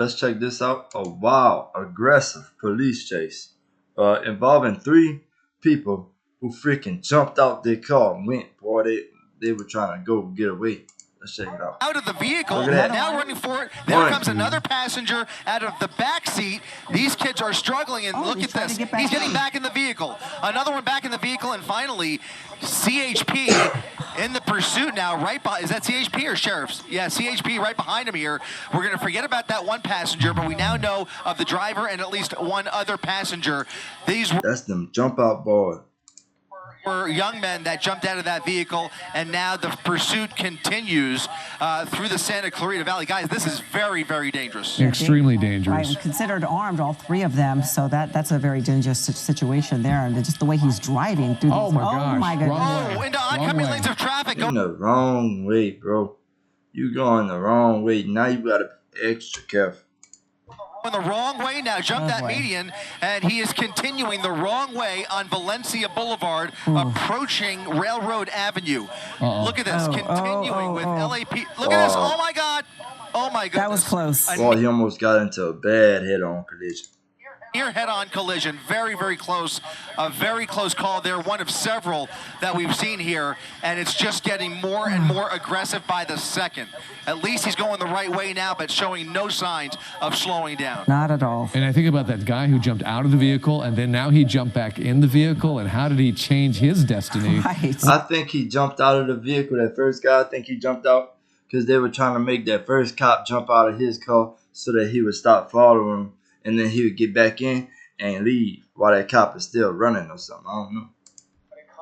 Let's check this out. A wild, aggressive police chase involving three people who freaking jumped out their car and went. Boy, they were trying to go get away. Let's check it out. Out of the vehicle, Look at that. now running for it. There comes another passenger out of the back seat. These kids are struggling, and look at this. He's getting back in the vehicle. Another one back in the vehicle, and finally, CHP in the pursuit now. Right by, is that CHP or Sheriff's? Yeah, CHP right behind him here. We're going to forget about that one passenger, but we now know of the driver and at least one other passenger. That's them jump out boys. Were young men that jumped out of that vehicle, and now the pursuit continues through the Santa Clarita Valley. Guys, this is very, very dangerous. Extremely dangerous. Right, considered armed, all three of them, so that's a very dangerous situation there. And just the way he's driving through oh these, my gosh, oh my goodness. Oh, into oncoming lanes of traffic. You're in the wrong way, bro. You going the wrong way. Now you gotta be extra careful. In the wrong way now, jumped that median, and he is continuing the wrong way on Valencia Boulevard, approaching Railroad Avenue. Look at this, continuing with LAP. Look at this, oh my God. Oh my goodness. That was close. Boy, he almost got into a bad head-on collision. Near head-on collision, very, very close. A very close call there, one of several that we've seen here, and it's just getting more and more aggressive by the second. At least he's going the right way now, but showing no signs of slowing down. Not at all. And I think about that guy who jumped out of the vehicle, and then now he jumped back in the vehicle, and how did he change his destiny? Right. I think he jumped out of the vehicle. That first guy, I think he jumped out because they were trying to make that first cop jump out of his car so that he would stop following him, and then he would get back in and leave while that cop is still running or something. I don't know.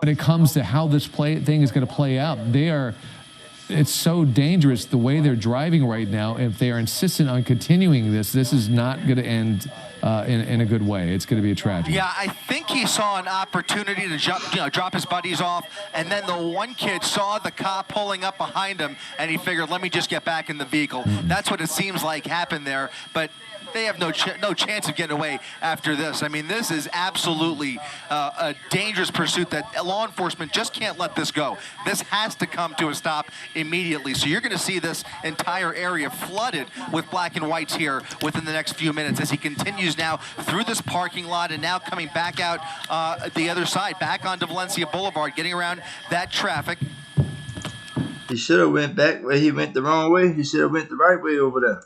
When it comes to how this thing is going to play out, it's so dangerous the way they're driving right now. If they are insistent on continuing this is not going to end in a good way. It's going to be a tragedy. Yeah, I think he saw an opportunity to drop his buddies off, and then the one kid saw the cop pulling up behind him, and he figured, let me just get back in the vehicle. That's what it seems like happened there, but they have no chance of getting away after this. I mean, this is absolutely a dangerous pursuit that law enforcement just can't let this go. This has to come to a stop immediately. So you're going to see this entire area flooded with black and whites here within the next few minutes as he continues now through this parking lot and now coming back out the other side, back onto Valencia Boulevard, getting around that traffic. He should have went back where he went the wrong way. He should have went the right way over there.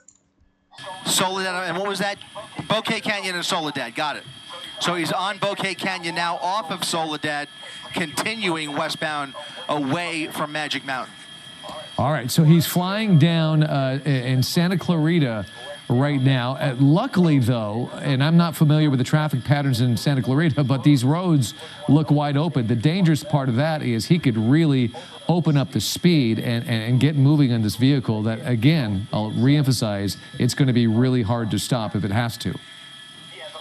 Soledad, and what was that? Bouquet Canyon and Soledad, got it. So he's on Bouquet Canyon now, off of Soledad, continuing westbound away from Magic Mountain. All right, so he's flying down in Santa Clarita right now. Luckily, though, and I'm not familiar with the traffic patterns in Santa Clarita, but these roads look wide open. The dangerous part of that is he could really open up the speed and get moving on this vehicle that, again, I'll reemphasize, it's going to be really hard to stop if it has to.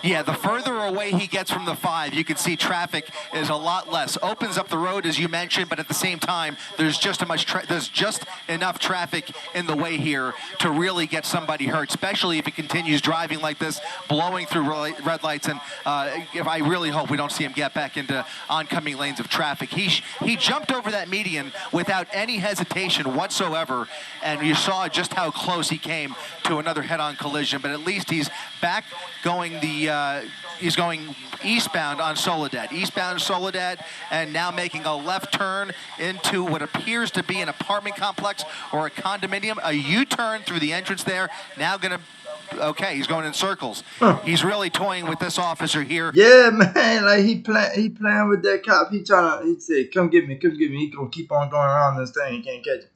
Yeah, the further away he gets from the 5, you can see traffic is a lot less. Opens up the road, as you mentioned, but at the same time, there's just enough traffic in the way here to really get somebody hurt, especially if he continues driving like this, blowing through red lights. And if I really hope we don't see him get back into oncoming lanes of traffic. He jumped over that median without any hesitation whatsoever, and you saw just how close he came to another head-on collision. But at least he's back going he's going eastbound on Soledad, and now making a left turn into what appears to be an apartment complex or a condominium, a U-turn through the entrance there. Now okay, he's going in circles. He's really toying with this officer here. Yeah, man, like he playing with that cop. He said, come get me. He gonna keep on going around this thing. He can't catch it.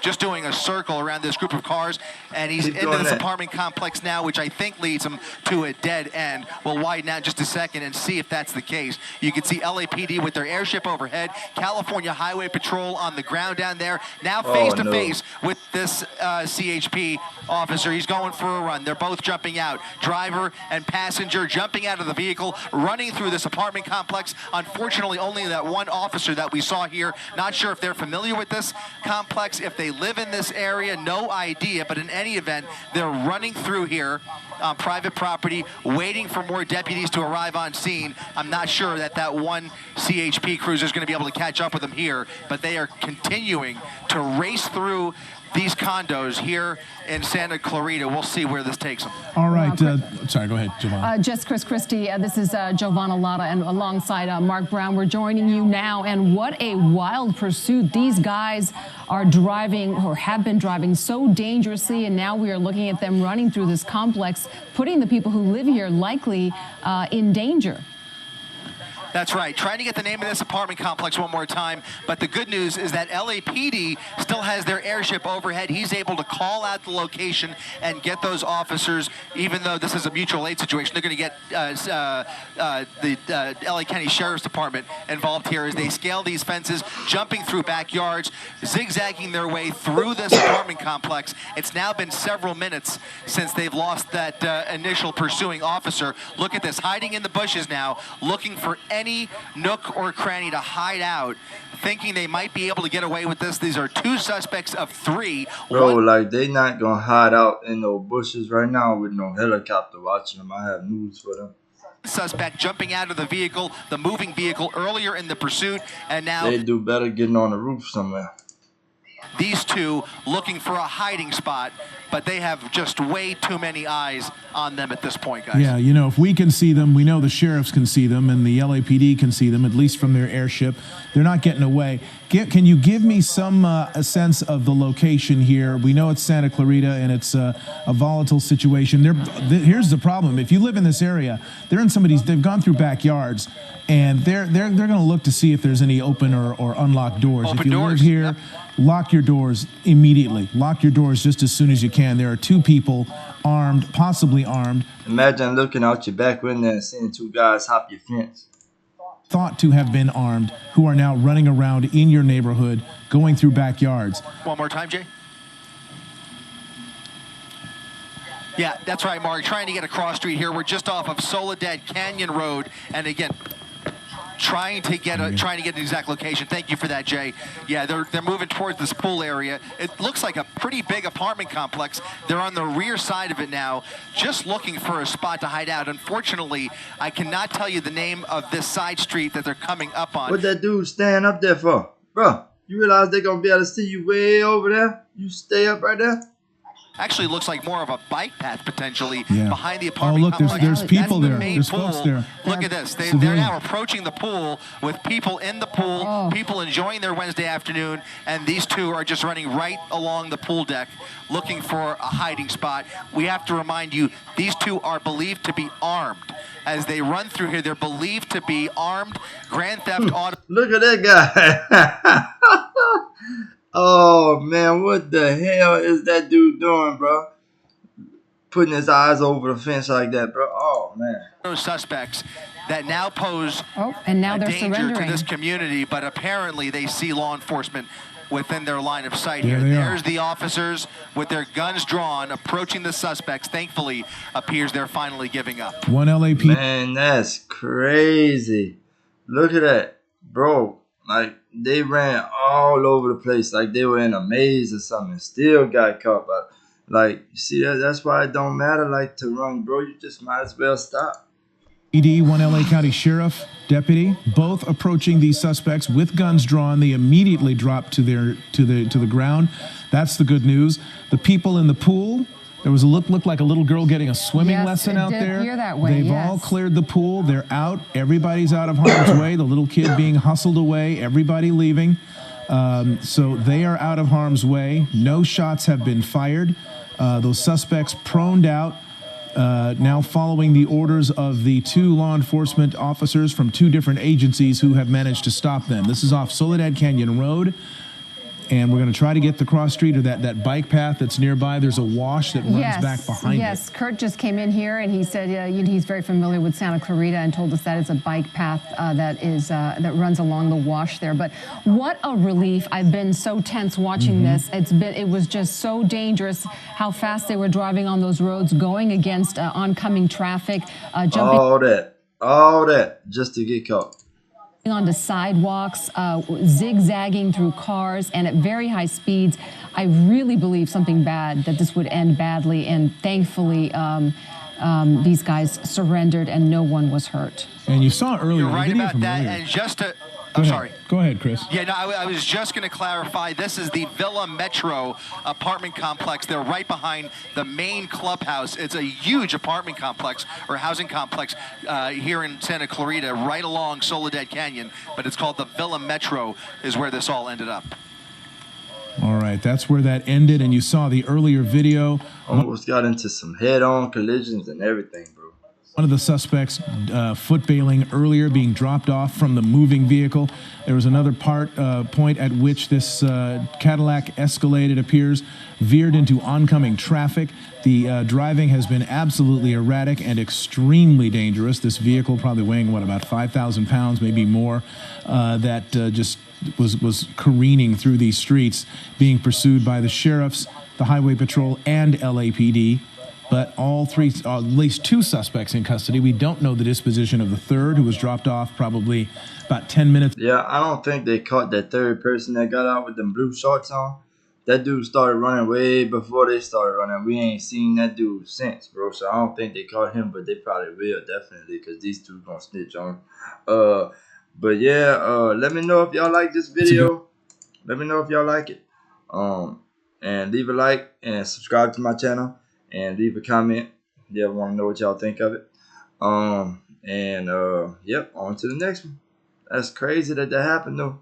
Just doing a circle around this group of cars, and he's into this apartment complex now, which I think leads him to a dead end. We'll widen out just a second and see if that's the case. You can see LAPD with their airship overhead, California Highway Patrol on the ground down there, now face-to-face with this CHP officer. He's going for a run. They're both jumping out. Driver and passenger jumping out of the vehicle, running through this apartment complex. Unfortunately, only that one officer that we saw here. Not sure if they're familiar with this complex, if they live in this area, no idea. But in any event, they're running through here on private property, waiting for more deputies to arrive on scene. I'm not sure that one CHP cruiser is going to be able to catch up with them here, but they are continuing to race through these condos here in Santa Clarita. We'll see where this takes them. All right. Sorry, go ahead, Giovanna. Just Chris Christie. This is Giovanna Lotta, and alongside Mark Brown. We're joining you now. And what a wild pursuit. These guys are driving, or have been driving, so dangerously. And now we are looking at them running through this complex, putting the people who live here likely in danger. That's right. Trying to get the name of this apartment complex one more time. But the good news is that LAPD still has their airship overhead. He's able to call out the location and get those officers, even though this is a mutual aid situation. They're going to get the LA County Sheriff's Department involved here as they scale these fences, jumping through backyards, zigzagging their way through this apartment complex. It's now been several minutes since they've lost that initial pursuing officer. Look at this, hiding in the bushes now, looking for any nook or cranny to hide out, thinking they might be able to get away with this. These are two suspects of three. Bro, like, they not gonna hide out in those bushes right now with no helicopter watching them. I have news for them. Suspect jumping out of the vehicle, the moving vehicle, earlier in the pursuit, and now They do better getting on the roof somewhere. these two looking for a hiding spot, but they have just way too many eyes on them at this point, guys. Yeah, you know, if we can see them, we know the sheriffs can see them, and the LAPD can see them, at least from their airship. They're not getting away. Can you give me some a sense of the location here? We know it's Santa Clarita, and it's a volatile situation. Here's the problem: if you live in this area, they've gone through backyards, and they're going to look to see if there's any open or unlocked doors. Open if you doors, live here, yep. Lock your doors immediately. Lock your doors just as soon as you can. There are two people armed, possibly armed. Imagine looking out your back window and seeing two guys hop your fence. Thought to have been armed, who are now running around in your neighborhood, going through backyards. One more time, Jay. Yeah, that's right, Mark. Trying to get across street here. We're just off of Soledad Canyon Road, and again, trying to get an exact location. Thank you for that, Jay. Yeah, they're moving towards this pool area. It looks like a pretty big apartment complex. They're on the rear side of it now, just looking for a spot to hide out. Unfortunately, I cannot tell you the name of this side street that they're coming up on. What that dude stand up there for? Bro, you realize they're gonna be able to see you way over there? You stay up right there? Actually looks like more of a bike path potentially behind the Oh, apartment look, complex. there's people That's the there. main There's pool. folks there. Look at this. They're Civilian. now approaching the pool with people in the pool, people enjoying their Wednesday afternoon, and these two are just running right along the pool deck looking for a hiding spot. We have to remind you, these two are believed to be armed. As they run through here, they're believed to be armed. Grand Theft Auto. Look at that guy. Oh, man, what the hell is that dude doing, bro? Putting his eyes over the fence like that, bro. Oh, man. Those suspects that now pose and now a they're danger surrendering to this community, but apparently they see law enforcement within their line of sight here. There they are. There's the officers with their guns drawn, approaching the suspects. Thankfully, appears they're finally giving up. One LAPD. Man, that's crazy. Look at that. Bro, like, they ran all over the place like they were in a maze or something. Still got caught. But, like, you see, that's why it don't matter, like, to run, bro. You just might as well stop. PD, one LA County Sheriff deputy, both approaching these suspects with guns drawn. They immediately drop to the ground. That's the good news. The people in the pool, there was looked like a little girl getting a swimming lesson out there. Appear that way, They've all cleared the pool. They're out. Everybody's out of harm's way. The little kid being hustled away. Everybody leaving. So they are out of harm's way. No shots have been fired. Those suspects proned out. Now following the orders of the two law enforcement officers from two different agencies who have managed to stop them. This is off Soledad Canyon Road, and we're going to try to get the cross street or that bike path that's nearby. There's a wash that runs back behind it. Yes, Kurt just came in here and he said he's very familiar with Santa Clarita and told us that it's a bike path that runs along the wash there. But what a relief. I've been so tense watching this. It was just so dangerous how fast they were driving on those roads, going against oncoming traffic, jumping All that just to get caught. onto sidewalks, zigzagging through cars, and at very high speeds. I really believe something bad, that this would end badly, and thankfully these guys surrendered and no one was hurt. And you saw earlier. You're right the video about from that. earlier. And just to, Go I'm ahead. sorry. Go ahead, Chris. Yeah, no, I was just going to clarify. This is the Villa Metro apartment complex. They're right behind the main clubhouse. It's a huge apartment complex or housing complex here in Santa Clarita, right along Soledad Canyon. But it's called the Villa Metro, is where this all ended up. All right, that's where that ended. And you saw the earlier video. Almost got into some head-on collisions and everything, bro. One of the suspects foot bailing earlier, being dropped off from the moving vehicle. There was another point at which this Cadillac Escalade, it appears, veered into oncoming traffic. The driving has been absolutely erratic and extremely dangerous. This vehicle probably weighing, what, about 5,000 pounds, maybe more, that just was careening through these streets, being pursued by the sheriffs, the Highway Patrol, and LAPD. But all three, at least two suspects in custody. We don't know the disposition of the third, who was dropped off probably about 10 minutes. Yeah, I don't think they caught that third person that got out with them blue shorts on. That dude started running way before they started running. We ain't seen that dude since, bro. So I don't think they caught him, but they probably will, definitely, because these two gonna snitch on him. But yeah, let me know if y'all like this video. Let me know if y'all like it. And leave a like and subscribe to my channel. And leave a comment if you ever want to know what y'all think of it. Yep, on to the next one. That's crazy that happened, though.